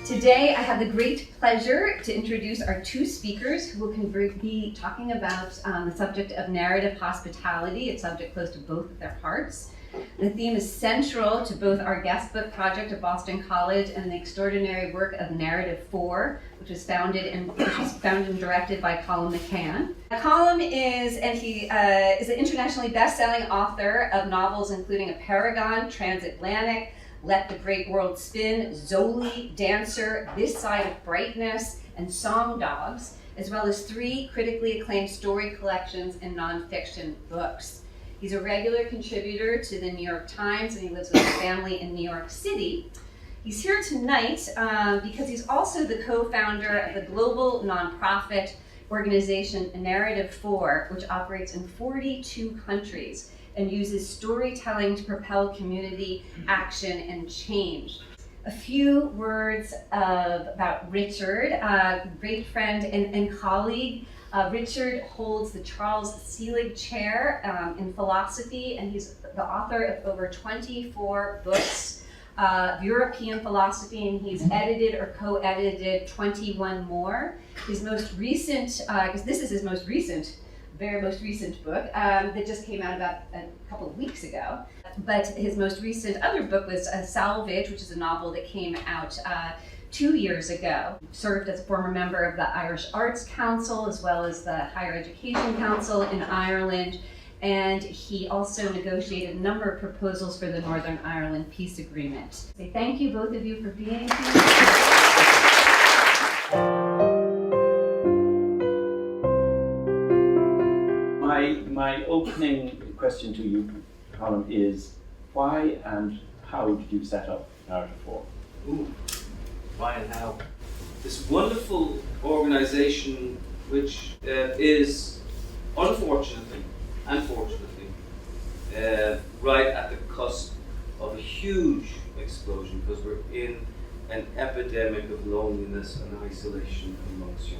Today, I have the great pleasure to introduce our two speakers who will be talking about the subject of narrative hospitality, a subject close to both of their hearts. The theme is central to both our guest book project at Boston College and the extraordinary work of Narrative 4, which was founded and directed by Colum McCann. Colum is an internationally best-selling author of novels including A Paragon, Transatlantic, Let the Great World Spin, Zoli, Dancer, This Side of Brightness, and Song Dogs, as well as 3 critically acclaimed story collections and nonfiction books. He's a regular contributor to the New York Times, and he lives with his family in New York City. He's here tonight because he's also the co-founder of the global nonprofit organization Narrative 4, which operates in 42 countries and uses storytelling to propel community action and change. A few words about Richard, great friend and colleague. Richard holds the Charles Selig Chair in philosophy, and he's the author of over 24 books of European philosophy, and he's edited or co-edited 21 more. His most recent, because this is his very most recent book that just came out about a couple of weeks ago. But his most recent other book was Salvage, which is a novel that came out 2 years ago. Served as a former member of the Irish Arts Council as well as the Higher Education Council in Ireland, and he also negotiated a number of proposals for the Northern Ireland Peace Agreement. So thank you both of you for being here. My opening question to you, Colum, is why and how did you set up Narrative 4? Why and how? This wonderful organization, which is unfortunately and fortunately right at the cusp of a huge explosion, because we're in an epidemic of loneliness and isolation amongst you.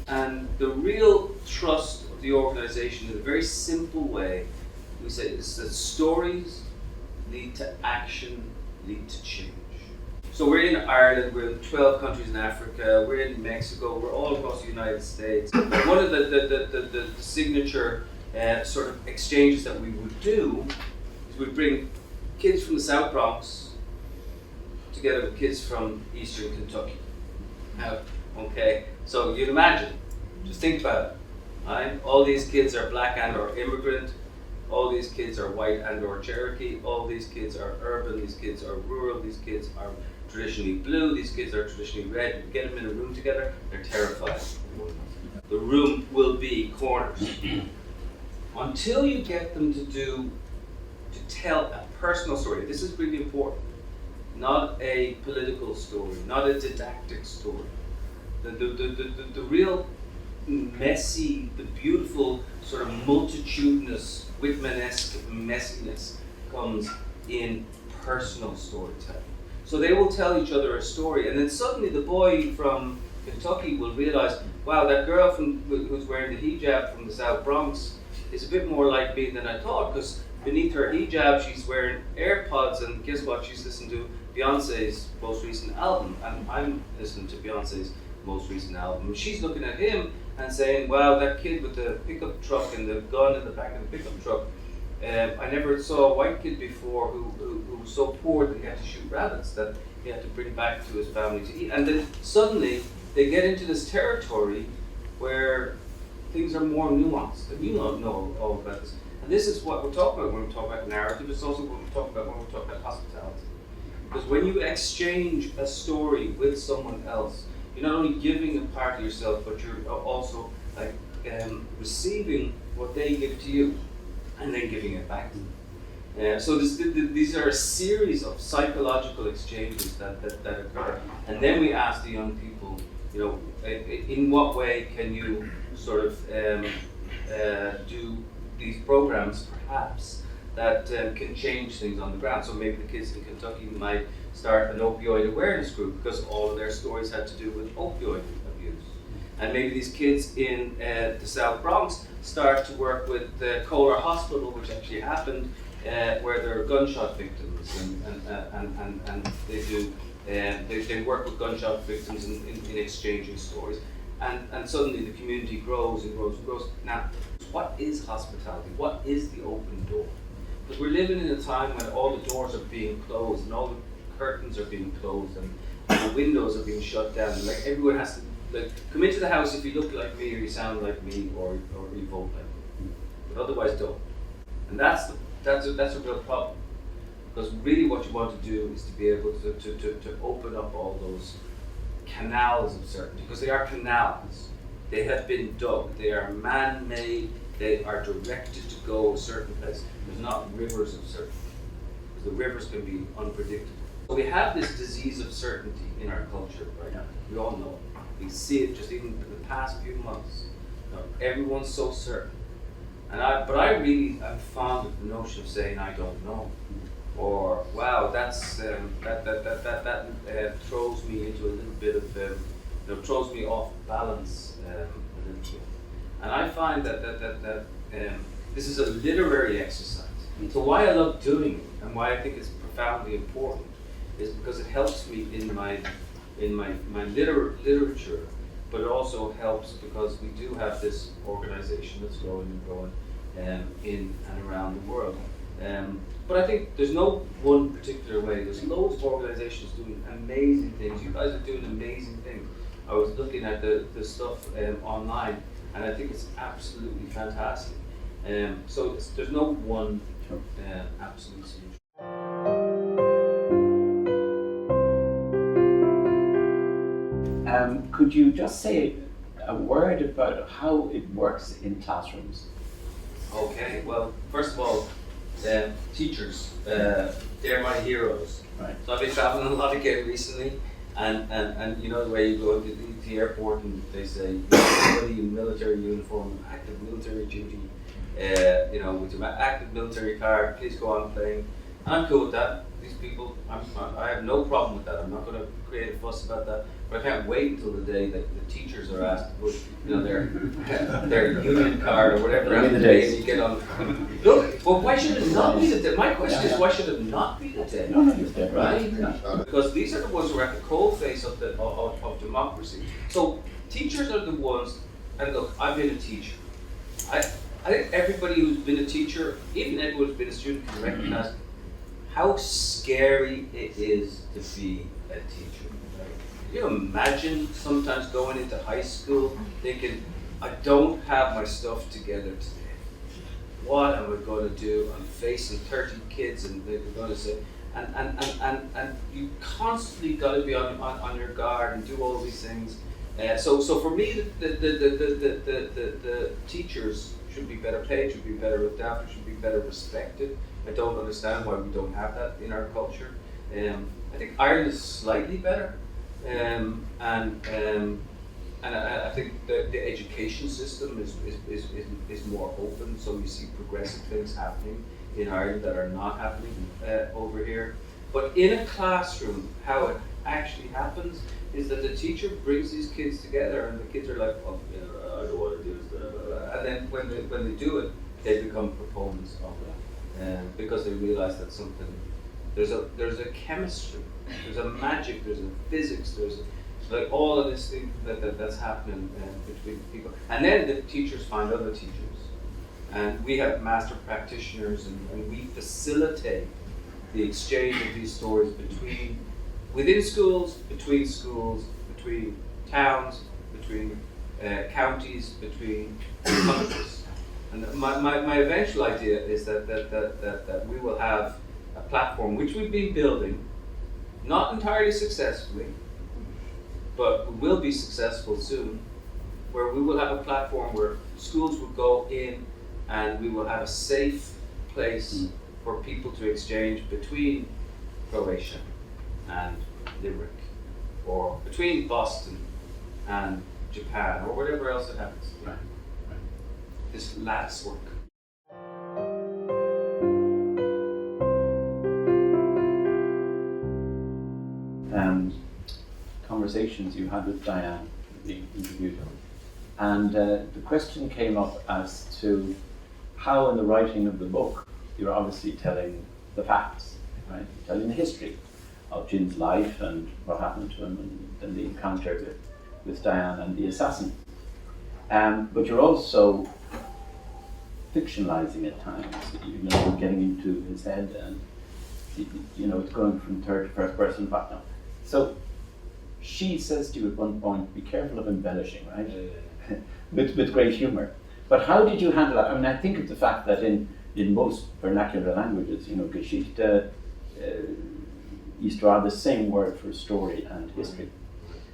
And the real trust of the organization, in a very simple way, we say is that stories lead to action, lead to change. So we're in Ireland, we're in 12 countries in Africa, we're in Mexico, we're all across the United States. One of the signature sort of exchanges that we would do is we'd bring kids from the South Bronx together with kids from Eastern Kentucky. Okay, so you'd imagine, just think about it, right? All these kids are black and or immigrant, all these kids are white and or Cherokee, all these kids are urban, these kids are rural, these kids are traditionally blue, these kids are traditionally red. You get them in a room together, they're terrified. The room will be corners. Until you get them to tell a personal story. This is really important. Not a political story, not a didactic story. The real messy, the beautiful sort of multitudinous, Whitman-esque messiness comes in personal storytelling. So they will tell each other a story, and then suddenly the boy from Kentucky will realize, wow, that girl who's wearing the hijab from the South Bronx is a bit more like me than I thought, because beneath her hijab she's wearing AirPods, and guess what, she's listening to Beyonce's most recent album, and I'm listening to Beyonce's most recent album. And she's looking at him and saying, wow, that kid with the pickup truck and the gun in the back of the pickup truck, I never saw a white kid before who was so poor that he had to shoot rabbits, that he had to bring back to his family to eat. And then suddenly they get into this territory where things are more nuanced, and you don't know all about this. And this is what we're talking about when we talk about narrative. It's also what we talk about when we talk about hospitality. Because when you exchange a story with someone else, you're not only giving a part of yourself, but you're also receiving what they give to you, and then giving it back to them. So these are a series of psychological exchanges that occur. And then we ask the young people, in what way can you sort of do these programs, perhaps, that can change things on the ground. So maybe the kids in Kentucky might start an opioid awareness group, because all of their stories had to do with opioid abuse. And maybe these kids in the South Bronx start to work with Kohler Hospital, which actually happened, where there are gunshot victims, and they do They work with gunshot victims in exchanging stories. And suddenly the community grows and grows and grows. Now, what is hospitality? What is the open door? Because we're living in a time when all the doors are being closed and all the curtains are being closed and the windows are being shut down. Like everyone has to come into the house if you look like me or you sound like me or you vote like me. But otherwise don't. And that's a real problem. Because really what you want to do is to be able to open up all those canals of certainty, because they are canals. They have been dug, they are man-made, they are directed to go a certain place. There's not rivers of certainty, because the rivers can be unpredictable. So we have this disease of certainty in our culture right now. We all know it. We see it just even in the past few months. You know, everyone's so certain. But I really am fond of the notion of saying I don't know. Or wow, that throws me into a little bit of throws me off balance a little bit. And I find that this is a literary exercise. So why I love doing it and why I think it's profoundly important is because it helps me in my literature, but it also helps because we do have this organization that's growing and growing in and around the world. But I think there's no one particular way. There's loads of organizations doing amazing things. You guys are doing amazing things. I was looking at the stuff online, and I think it's absolutely fantastic. So there's no one absolute solution. Could you just say a word about how it works in classrooms? Okay, well, first of all, teachers, they're my heroes. Right. So I've been traveling a lot again recently, and you know the way you go to the airport and they say, somebody in military uniform, active military duty, you know, with your active military card, please go on playing. And I'm cool with that. These people, I have no problem with that. I'm not going to create a fuss about that. But I can't wait until the day that the teachers are asked to put, you know, their union card or whatever on the day and you get on. Look, well, why should it not be the day? My question is, why should it not be the day? No, it's dead, Right? Because these are the ones who are at the cold face of democracy. So teachers are the ones, and look, I've been a teacher. I think everybody who's been a teacher, even everyone who's been a student, can recognize how scary it is to be a teacher. Can you imagine sometimes going into high school thinking, I don't have my stuff together today. What am I going to do? I'm facing 30 kids and they're going to say, and you constantly got to be on your guard and do all these things. So for me, the teachers should be better paid, should be better looked after, should be better respected. I don't understand why we don't have that in our culture. I think Ireland is slightly better, and I think the education system is more open. So we see progressive things happening in Ireland that are not happening over here. But in a classroom, how it actually happens is that the teacher brings these kids together, and the kids are like, "Oh, you know, I don't want to do this," and then when they do it, they become proponents of it, because they realize that there's a chemistry, there's a magic, there's a physics, there's like all of this thing that's happening between people, and then the teachers find other teachers, and we have master practitioners, and we facilitate the exchange of these stories within schools, between towns, between counties, between countries. And my eventual idea is that we will have a platform which we've been building, not entirely successfully, but we will be successful soon, where we will have a platform where schools will go in and we will have a safe place for people to exchange between Croatia and Limerick, or between Boston and Japan, or whatever else it happens to be. Right. This lattice work. Conversations you had with Diane being interviewed, and the question came up as to how in the writing of the book you're obviously telling the facts, right? Telling the history of Jim's life and what happened to him, and then the encounter with Diane and the assassin. But you're also fictionalizing at times, getting into his head, and it's going from third to first person back now. So she says to you at one point, be careful of embellishing, right? with great humor. But how did you handle that? I mean, I think of the fact that in most vernacular languages, Geschichte, Histoire, the same word for story and history.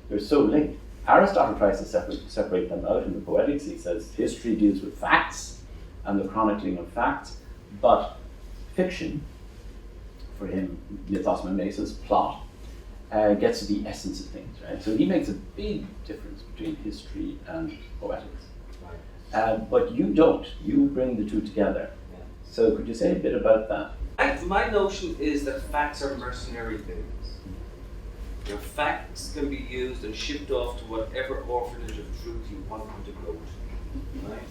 They're so linked. Aristotle tries to separate them out in the Poetics. He says history deals with facts and the chronicling of facts, but fiction, for him, mythos mimesis, plot, gets to the essence of things, right? So he makes a big difference between history and poetics. But you don't. You bring the two together. Yeah. So could you say a bit about that? My notion is that facts are mercenary things. Facts can be used and shipped off to whatever orphanage of truth you want them to go to, right?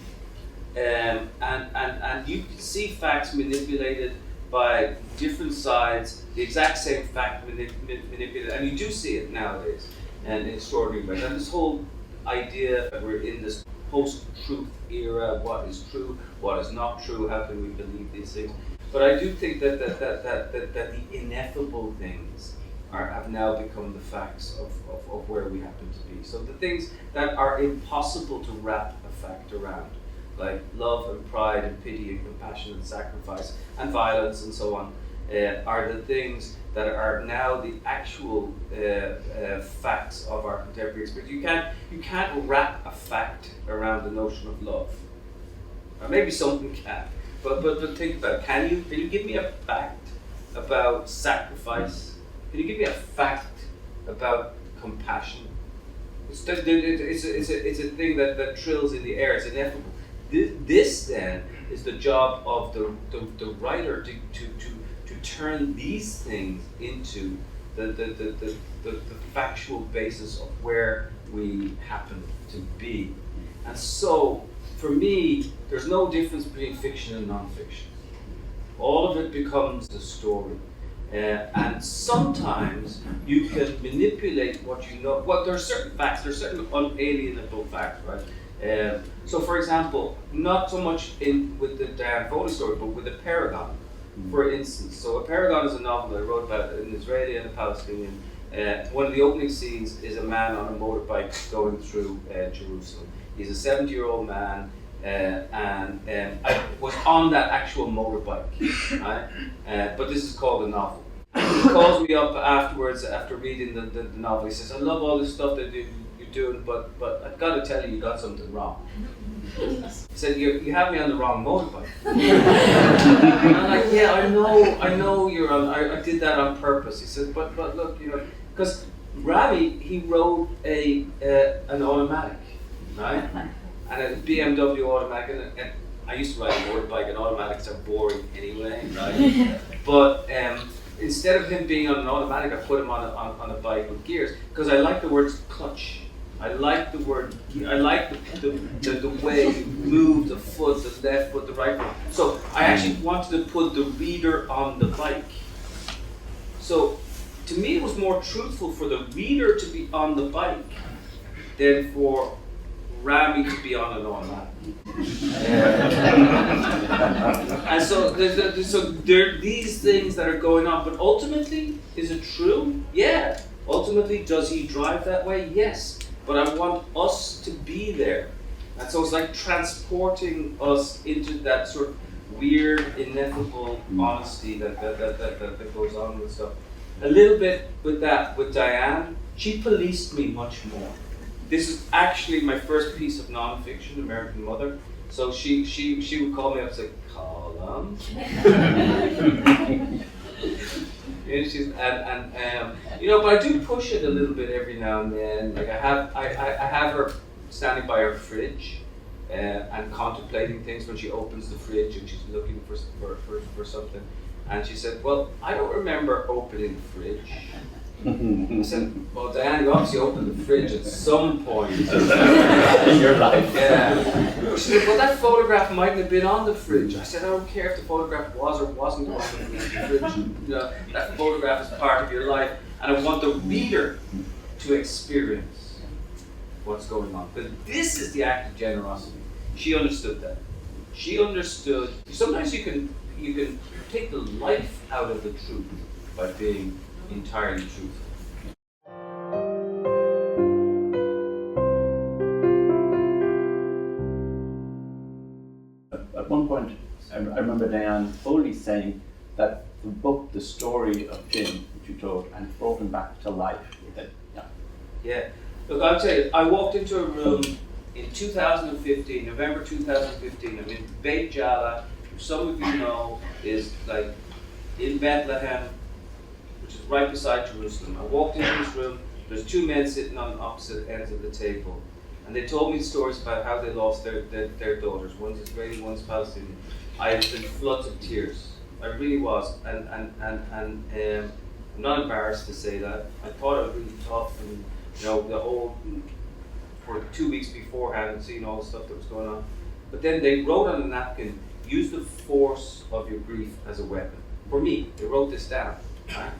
And you can see facts manipulated by different sides, the exact same fact manipulated, and you do see it nowadays, and in extraordinary ways. And this whole idea that we're in this post-truth era, what is true, what is not true, how can we believe these things? But I do think that the ineffable things have now become the facts of where we happen to be. So the things that are impossible to wrap a fact around, like love and pride and pity and compassion and sacrifice and violence and so on, are the things that are now the actual facts of our contemporary experience. You can't wrap a fact around the notion of love. Or maybe someone can, but think about it. Can you give me a fact about sacrifice? Can you give me a fact about compassion? It's a thing that trills in the air. It's ineffable. This then is the job of the writer to turn these things into the factual basis of where we happen to be. And so, for me, there's no difference between fiction and non-fiction. All of it becomes the story. And sometimes you can manipulate what you know. Well, there are certain facts, there are certain unalienable facts, right? So, for example, not so much with the Diane Foley story, but with a paragon, for instance. So, a paragon is a novel I wrote about an Israeli and a Palestinian. One of the opening scenes is a man on a motorbike going through Jerusalem. He's a 70-year-old man. And I was on that actual motorbike, right? But this is called a novel. He calls me up afterwards, after reading the novel. He says, I love all this stuff that you're doing, but I've got to tell you got something wrong. He said, you have me on the wrong motorbike. And I'm like, yeah, I know you're on, I did that on purpose. He said, but look, because Rami, he rode an automatic, right? And a BMW automatic, and I used to ride a motorbike, and automatics are boring anyway, right? But instead of him being on an automatic, I put him on a bike with gears, because I like the word clutch. I like the word, I like the way you move the foot, the left foot, the right foot. So I actually wanted to put the reader on the bike. So to me it was more truthful for the reader to be on the bike than for Rami to be on an automatic. And so there are these things that are going on, but ultimately, is it true? Yeah. Ultimately, does he drive that way? Yes. But I want us to be there. And so it's like transporting us into that sort of weird, ineffable honesty that goes on with stuff. A little bit with that, with Diane, she policed me much more. This is actually my first piece of non-fiction, American Mother. So she would call me up and say, Colum. But I do push it a little bit every now and then. Like I have her standing by her fridge and contemplating things when she opens the fridge and she's looking for something. And she said, well, I don't remember opening the fridge. I said, well, Diane, you obviously opened the fridge at some point. In your life. Yeah. She said, well, that photograph mightn't have been on the fridge. I said, I don't care if the photograph was or wasn't on the fridge. You know, that photograph is part of your life, and I want the reader to experience what's going on. Because this is the act of generosity. She understood that. She understood. Sometimes you can take the life out of the truth by being entirely truthful. At one point, I remember Diane Foley saying that the book, the story of Jim, which you told, and brought him back to life. Yeah. Look, I'll tell you, I walked into a room in 2015, November 2015. I'm in Beit Jala, which some of you know is like in Bethlehem, which is right beside Jerusalem. I walked into this room, there's two men sitting on opposite ends of the table. And they told me stories about how they lost their daughters. One's Israeli, one's Palestinian. I was in floods of tears. I really was. And I'm not embarrassed to say that. I thought I was really tough, and you know, the whole, for 2 weeks beforehand, and seeing all the stuff that was going on. But then they wrote on a napkin, use the force of your grief as a weapon. For me, they wrote this down. Right?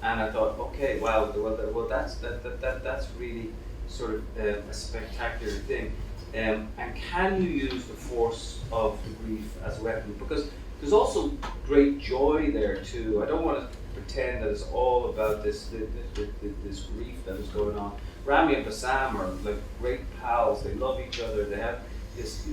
And I thought, okay, wow, well that's really sort of a spectacular thing. And can you use the force of the grief as a weapon? Because there's also great joy there too. I don't want to pretend that it's all about this grief that is going on. Rami and Bassam are like great pals. They love each other. They have this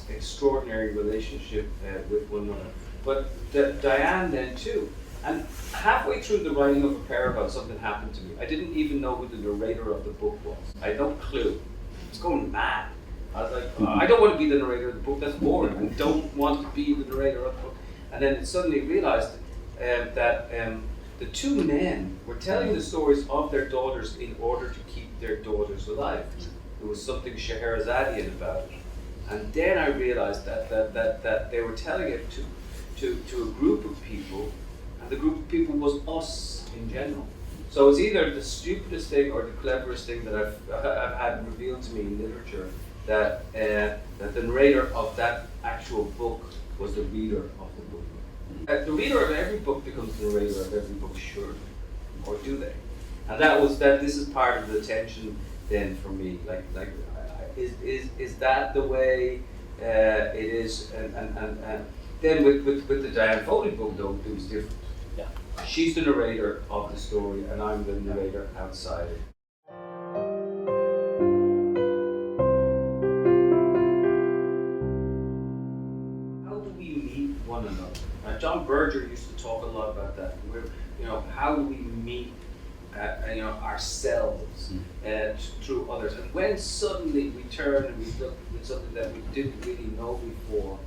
extraordinary relationship with one another. But Diane then too. And halfway through the writing of a parable, something happened to me. I didn't even know who the narrator of the book was. I had no clue. I was going mad. I was like, I don't want to be the narrator of the book. That's boring. I don't want to be the narrator of the book. And then suddenly realized that the two men were telling the stories of their daughters in order to keep their daughters alive. There was something Scheherazadian about it. And then I realized that they were telling it to a group of people. The group of people was us in general. So it's either the stupidest thing or the cleverest thing that I've had revealed to me in literature, that the narrator of that actual book was the reader of the book. The reader of every book becomes the narrator of every book, surely, or do they? And this is part of the tension then for me. Is that the way it is? And then with the Diane Foley book, though, it was different. Yeah. She's the narrator of the story, and I'm the narrator outside it. How do we meet one another? John Berger used to talk a lot about that. How do we meet ourselves through others? And when suddenly we turn and we look at something that we didn't really know before,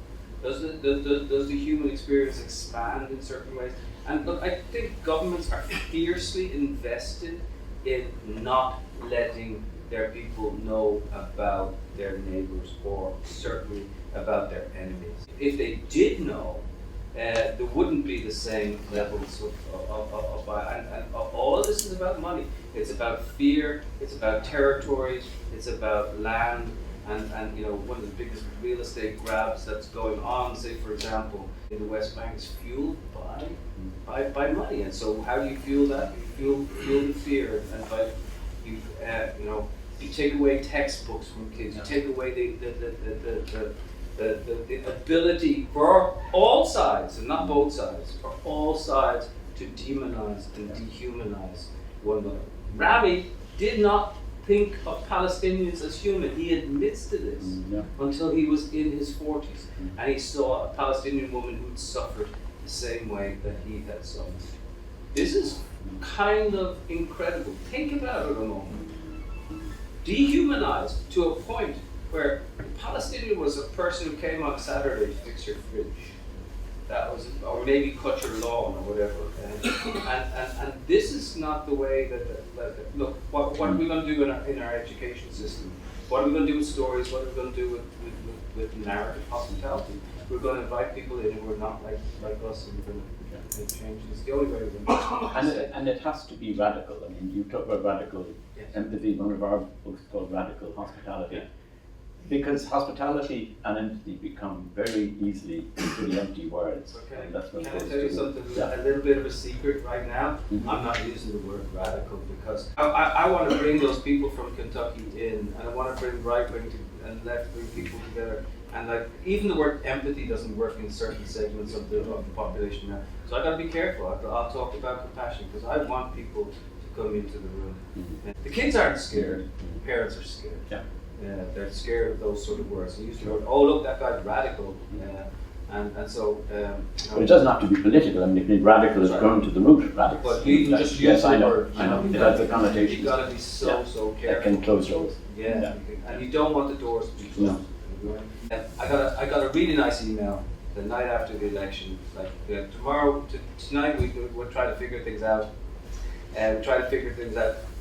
does the human experience expand in certain ways? And look, I think governments are fiercely invested in not letting their people know about their neighbours, or certainly about their enemies. If they did know, there wouldn't be the same levels of and all of this is about money. It's about fear, it's about territories, it's about land, and one of the biggest real estate grabs that's going on, say for example, in the West Bank, is fueled by money. And so how do you fuel that? You fuel the fear, and by you take away textbooks from kids, you take away the ability for all sides, and not both sides, for all sides to demonize and dehumanize one another. Rami did not think of Palestinians as human. He admits to this until he was in his 40s, and he saw a Palestinian woman who'd suffered the same way that he had suffered. This is kind of incredible. Think about it a moment. Dehumanized to a point where a Palestinian was a person who came on Saturday to fix your fridge. That was, or maybe cut your lawn or whatever. And this is not the way that look, what are we going to do in our education system? What are we going to do with stories? What are we going to do with narrative hospitality? We're going to invite people in who are not like us, and we're going to Make changes. It's the only way we're going to And it has to be radical. I mean, you talk about radical empathy. One of our books is called Radical Hospitality. Yeah. Because hospitality and empathy become very easily pretty empty words. Okay. And that's what Can I goes tell you to- something? Yeah. A little bit of a secret right now. Mhm. I'm not using the word radical because I want to bring those people from Kentucky in, and I want to bring right wing and left wing people together. And like even the word empathy doesn't work in certain segments of the population now. So I got to be careful. I'll talk about compassion because I want people to come into the room. Mhm. The kids aren't scared. Parents are scared. Yeah. They're scared of those sort of words. They use the word, oh look, that guy's radical. And so, But it doesn't have to be political. I mean, it can be radical is Right. going to the root radical. But even just use yes, the I know. word. I know. You It gotta has a be- connotation. You got to be so That careful. can close doors. Yeah. And you don't want the doors to be closed. No. I got a really nice email the night after the election. Like tonight we'll try to figure things out.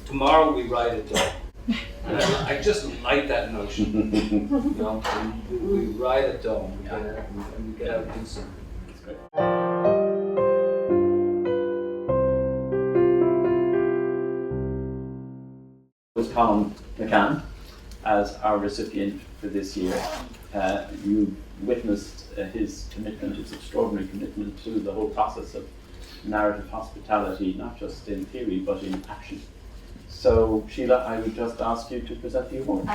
Tomorrow we write it down. And I just like that notion. You know, we write it down. And we get out and do something. That's great. With Colum McCann as our recipient for this year. You witnessed his commitment, his extraordinary commitment to the whole process of narrative hospitality, not just in theory but in action. So, Sheila, I would just ask you to present the award.